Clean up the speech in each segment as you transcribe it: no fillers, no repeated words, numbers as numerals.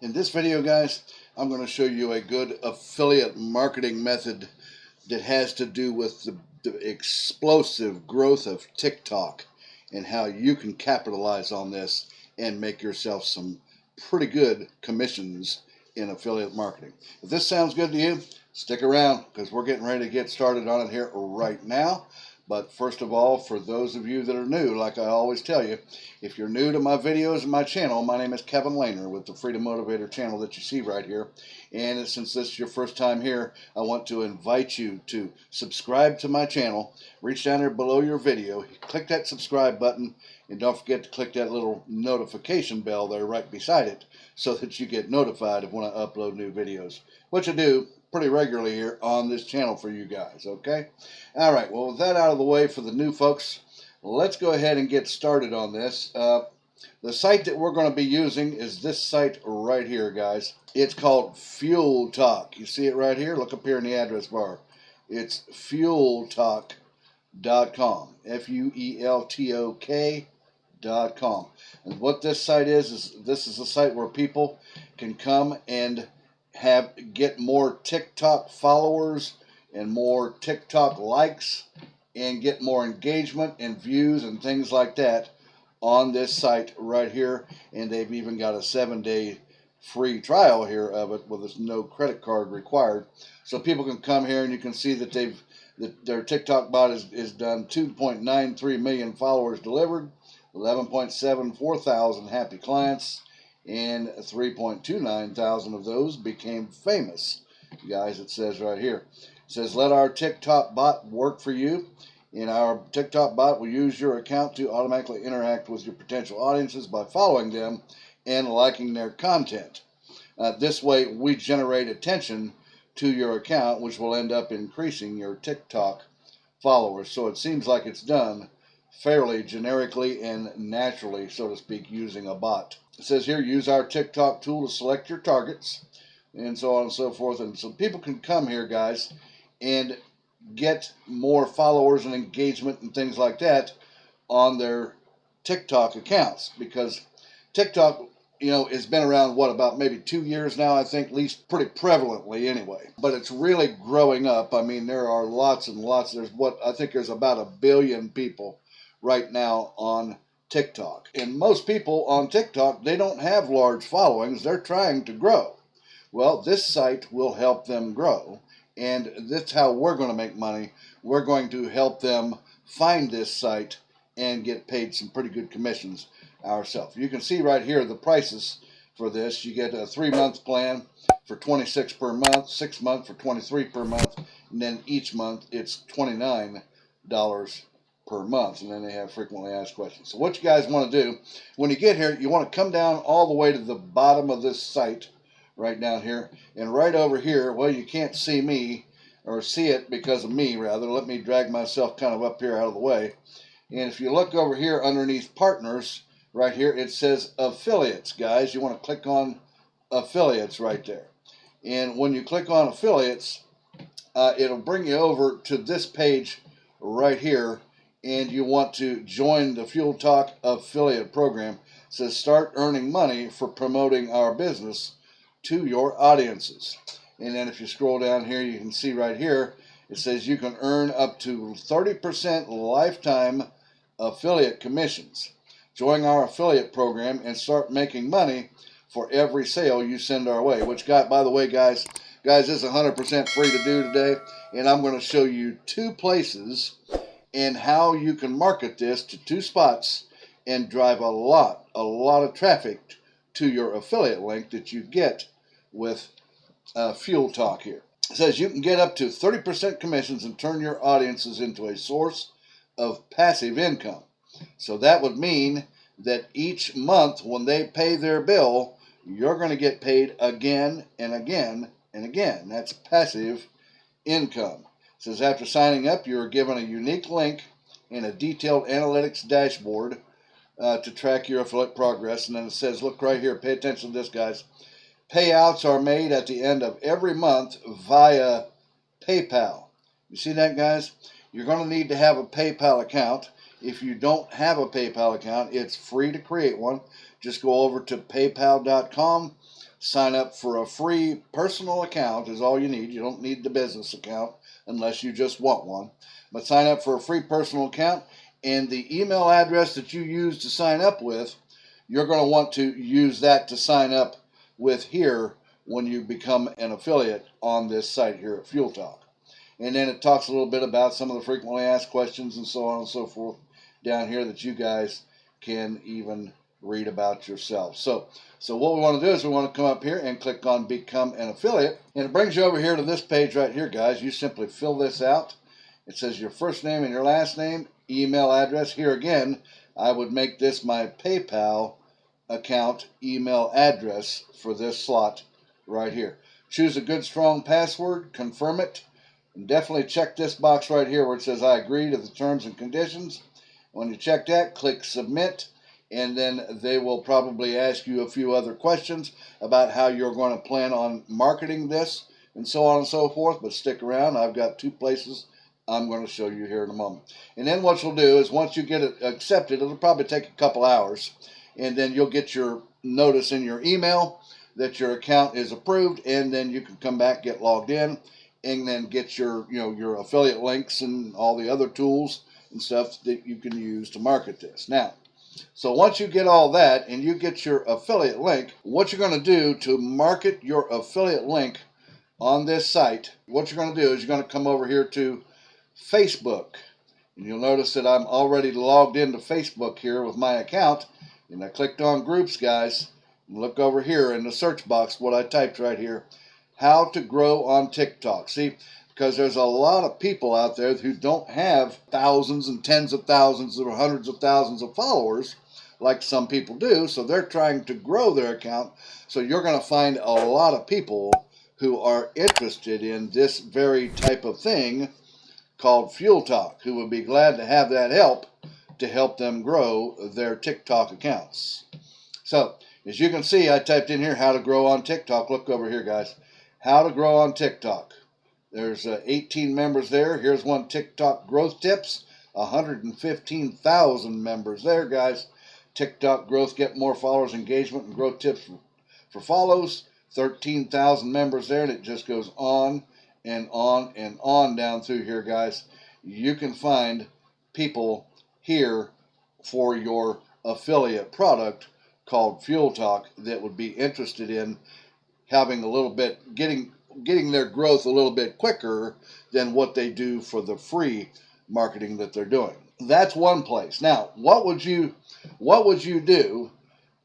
In this video, guys, I'm going to show you a good affiliate marketing method that has to do with the explosive growth of TikTok and how you can capitalize on this and make yourself some pretty good commissions in affiliate marketing. If this sounds good to you, stick around because we're getting ready to get started on it here right now. But first of all, for those of you that are new, like I always tell you, if you're new to my videos and my channel, my name is Kevin Lehner with the Freedom Motivator channel that you see right here. And since this is your first time here, I want to invite you to subscribe to my channel. Reach down there below your video, click that subscribe button, and don't forget to click that little notification bell there right beside it so that you get notified of when I upload new videos, which I do pretty regularly here on this channel for you guys, okay? All right, well, with that out of the way for the new folks, let's go ahead and get started on this. The site that we're going to be using is this site right here, guys. It's called Fuel Talk. You see it right here? Look up here in the address bar. It's fueltalk.com. FUELTOK.com. And what this site is this is a site where people can come and get more TikTok followers and more TikTok likes and get more engagement and views and things like that on this site right here. And they've even got a 7-day free trial here of it with no credit card required. So people can come here and you can see that their TikTok bot is done 2.93 million followers delivered, 11.74 thousand happy clients, and 3.29 thousand of those became famous. You guys, it says right here. It says, let our TikTok bot work for you. And our TikTok bot will use your account to automatically interact with your potential audiences by following them and liking their content. This way, we generate attention to your account, which will end up increasing your TikTok followers. So it seems like it's done fairly generically and naturally, so to speak, using a bot. It says here, use our TikTok tool to select your targets, and so on and so forth. And so people can come here, guys, and get more followers and engagement and things like that on their TikTok accounts, because TikTok, has been around, about maybe 2 years now, I think, at least pretty prevalently anyway. But it's really growing up. I mean, there are lots and lots. I think there's about 1 billion people right now on TikTok. And most people on TikTok, they don't have large followings. They're trying to grow. Well, this site will help them grow. And that's how we're going to make money. We're going to help them find this site and get paid some pretty good commissions ourselves. You can see right here the prices for this. You get a 3-month plan for $26 per month, 6 month for $23 per month, and then each month it's $29 per month. And then they have frequently asked questions. So what you guys want to do when you get here, you want to come down all the way to the bottom of this site right down here, and right over here, well, you can't see me or see it because of me, rather. Let me drag myself kind of up here out of the way. And if you look over here underneath partners right here, it says affiliates, guys. You want to click on affiliates right there. And when you click on affiliates, it'll bring you over to this page right here, and you want to join the Fuel Talk affiliate program. It says start earning money for promoting our business to your audiences. And then if you scroll down here, you can see right here, it says you can earn up to 30% lifetime affiliate commissions. Join our affiliate program and start making money for every sale you send our way. Which, by the way, guys, this is 100% free to do today. And I'm going to show you 2 places and how you can market this to 2 spots and drive a lot of traffic to your affiliate link that you get with Fuel Talk here. It says you can get up to 30% commissions and turn your audiences into a source of passive income. So that would mean that each month when they pay their bill, you're going to get paid again and again and again. That's passive income. It says after signing up, you're given a unique link and a detailed analytics dashboard to track your affiliate progress. And then it says, look right here, pay attention to this, guys. Payouts are made at the end of every month via PayPal. You see that, guys? You're going to need to have a PayPal account. If you don't have a PayPal account, it's free to create one. Just go over to paypal.com, sign up for a free personal account is all you need. You don't need the business account unless you just want one. But sign up for a free personal account, and the email address that you use to sign up with, you're going to want to use that to sign up with here when you become an affiliate on this site here at Fuel Talk. And then it talks a little bit about some of the frequently asked questions and so on and so forth down here that you guys can even read about yourself. So what we want to do is we want to come up here and click on Become an Affiliate. And it brings you over here to this page right here, guys. You simply fill this out. It says your first name and your last name, email address. Here again, I would make this my PayPal account email address for this slot right here. Choose a good strong password, confirm it, and definitely check this box right here where it says I agree to the terms and conditions. When you check that, click submit, and then they will probably ask you a few other questions about how you're going to plan on marketing this and so on and so forth. But stick around, I've got two places I'm going to show you here in a moment. And then what you'll do is once you get it accepted, it'll probably take a couple hours, and then you'll get your notice in your email that your account is approved, and then you can come back, get logged in, and then get your your affiliate links and all the other tools and stuff that you can use to market this. Now, so once you get all that and you get your affiliate link, what you're going to do to market your affiliate link on this site, what you're going to do is you're going to come over here to Facebook, and you'll notice that I'm already logged into Facebook here with my account, and I clicked on groups, guys. Look over here in the search box what I typed right here, how to grow on TikTok. See, because there's a lot of people out there who don't have thousands and tens of thousands or hundreds of thousands of followers like some people do, so they're trying to grow their account. So you're going to find a lot of people who are interested in this very type of thing called Fuel Talk, who would be glad to have that help to help them grow their TikTok accounts. So, as you can see, I typed in here how to grow on TikTok. Look over here, guys. How to grow on TikTok. There's 18 members there. Here's one TikTok growth tips. 115,000 members there, guys. TikTok growth, get more followers, engagement, and growth tips for follows. 13,000 members there, and it just goes on and on and on down through here, guys. You can find people here for your affiliate product called Fuel Talk that would be interested in having a little bit, getting their growth a little bit quicker than what they do for the free marketing that they're doing. That's one place. Now, what would you do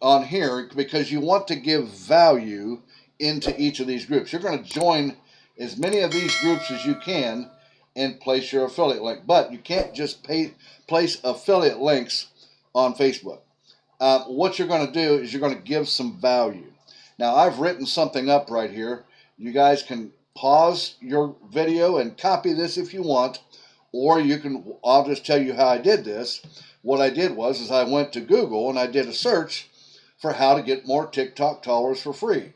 on here, because you want to give value into each of these groups? You're going to join as many of these groups as you can and place your affiliate link. But you can't just place affiliate links on Facebook. What you're going to do is you're going to give some value. Now, I've written something up right here. You guys can pause your video and copy this if you want, or you can, I'll just tell you how I did this. What I did was I went to Google and I did a search for how to get more TikTok followers for free.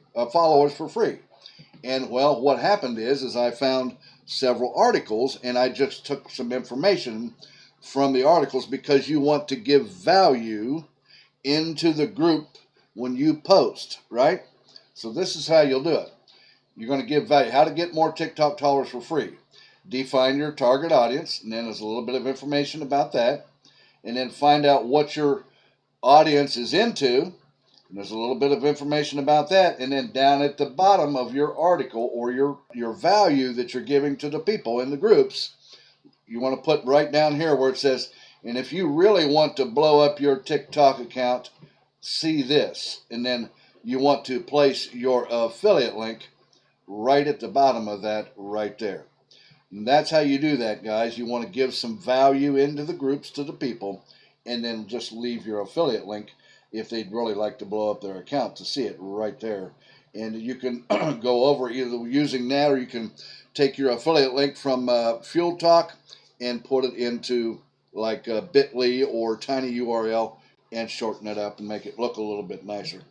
And well, what happened is I found several articles, and I just took some information from the articles, because you want to give value into the group when you post, right? So this is how you'll do it. You're going to give value. How to get more TikTok followers for free. Define your target audience, and then there's a little bit of information about that. And then find out what your audience is into. And there's a little bit of information about that. And then down at the bottom of your article, or your value that you're giving to the people in the groups, you want to put right down here where it says, and if you really want to blow up your TikTok account, see this. And then you want to place your affiliate link right at the bottom of that right there. And that's how you do that, guys. You want to give some value into the groups to the people, and then just leave your affiliate link if they'd really like to blow up their account to see it right there. And you can go over either using that, or you can take your affiliate link from Fuel Talk and put it into like bit.ly or tiny URL and shorten it up and make it look a little bit nicer,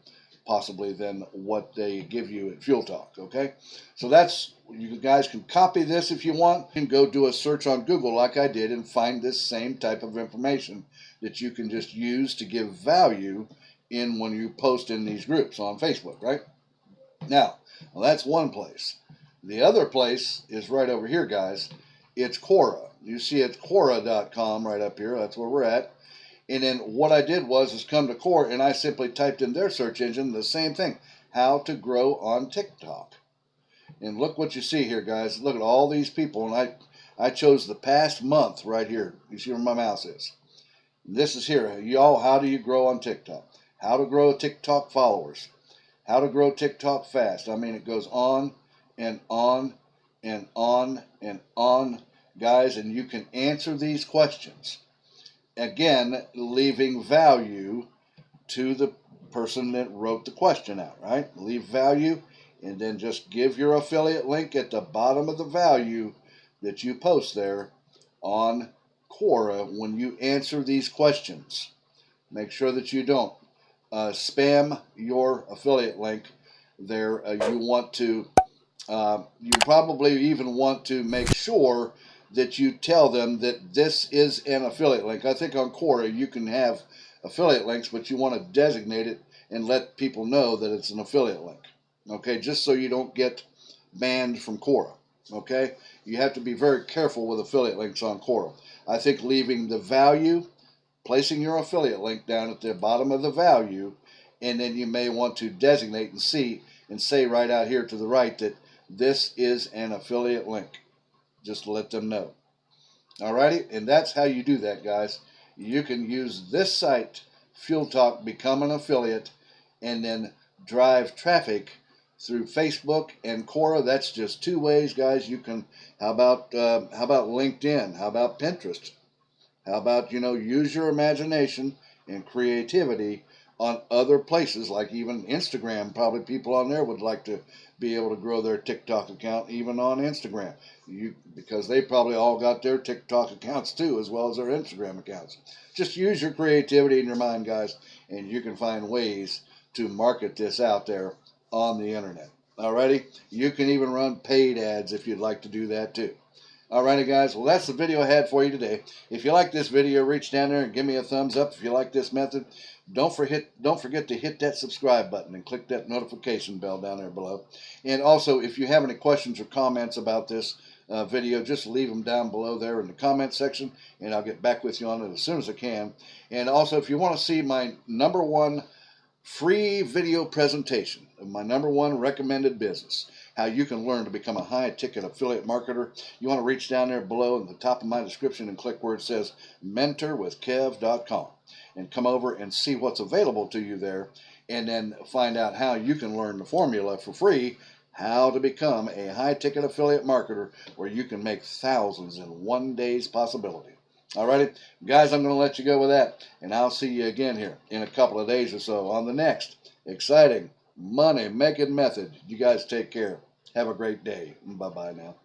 possibly, than what they give you at Fuel Talk. Okay, so that's, you guys can copy this if you want. You can go do a search on Google like I did and find this same type of information that you can just use to give value in when you post in these groups on Facebook, right? Now, well, that's one place. The other place is right over here, guys. It's Quora. You see it's Quora.com right up here. That's where we're at. And then what I did was come to Quora and I simply typed in their search engine the same thing. How to grow on TikTok. And look what you see here, guys. Look at all these people. And I chose the past month right here. You see where my mouse is. This is here. Y'all, how do you grow on TikTok? How to grow TikTok followers. How to grow TikTok fast. I mean, it goes on and on and on and on, guys. And you can answer these questions. Again, leaving value to the person that wrote the question out, right? Leave value and then just give your affiliate link at the bottom of the value that you post there on Quora when you answer these questions. Make sure that you don't spam your affiliate link there. You probably even want to make sure that you tell them that this is an affiliate link. I think on Quora you can have affiliate links, but you want to designate it and let people know that it's an affiliate link. Okay, just so you don't get banned from Quora. Okay, you have to be very careful with affiliate links on Quora. I think leaving the value, placing your affiliate link down at the bottom of the value, and then you may want to designate and say right out here to the right that this is an affiliate link. Just to let them know. Alrighty, and that's how you do that, guys. You can use this site, Fuel Talk, become an affiliate, and then drive traffic through Facebook and Quora. That's just two ways, guys. You can. How about LinkedIn? How about Pinterest? How about use your imagination and creativity on other places like even Instagram? Probably people on there would like to be able to grow their TikTok account even on Instagram. Because they probably all got their TikTok accounts too, as well as their Instagram accounts. Just use your creativity in your mind, guys, and you can find ways to market this out there on the internet. Alrighty? You can even run paid ads if you'd like to do that too. Alrighty, guys. Well, that's the video I had for you today. If you like this video, reach down there and give me a thumbs up. If you like this method, don't forget to hit that subscribe button and click that notification bell down there below. And also, if you have any questions or comments about this video, just leave them down below there in the comment section, and I'll get back with you on it as soon as I can. And also, if you want to see my #1 free video presentation of my #1 recommended business, how you can learn to become a high-ticket affiliate marketer, you want to reach down there below in the top of my description and click where it says mentorwithkev.com and come over and see what's available to you there, and then find out how you can learn the formula for free, how to become a high-ticket affiliate marketer where you can make thousands in one day's possibility. Alrighty, guys, I'm going to let you go with that, and I'll see you again here in a couple of days or so on the next exciting money-making method. You guys take care. Have a great day. Bye-bye now.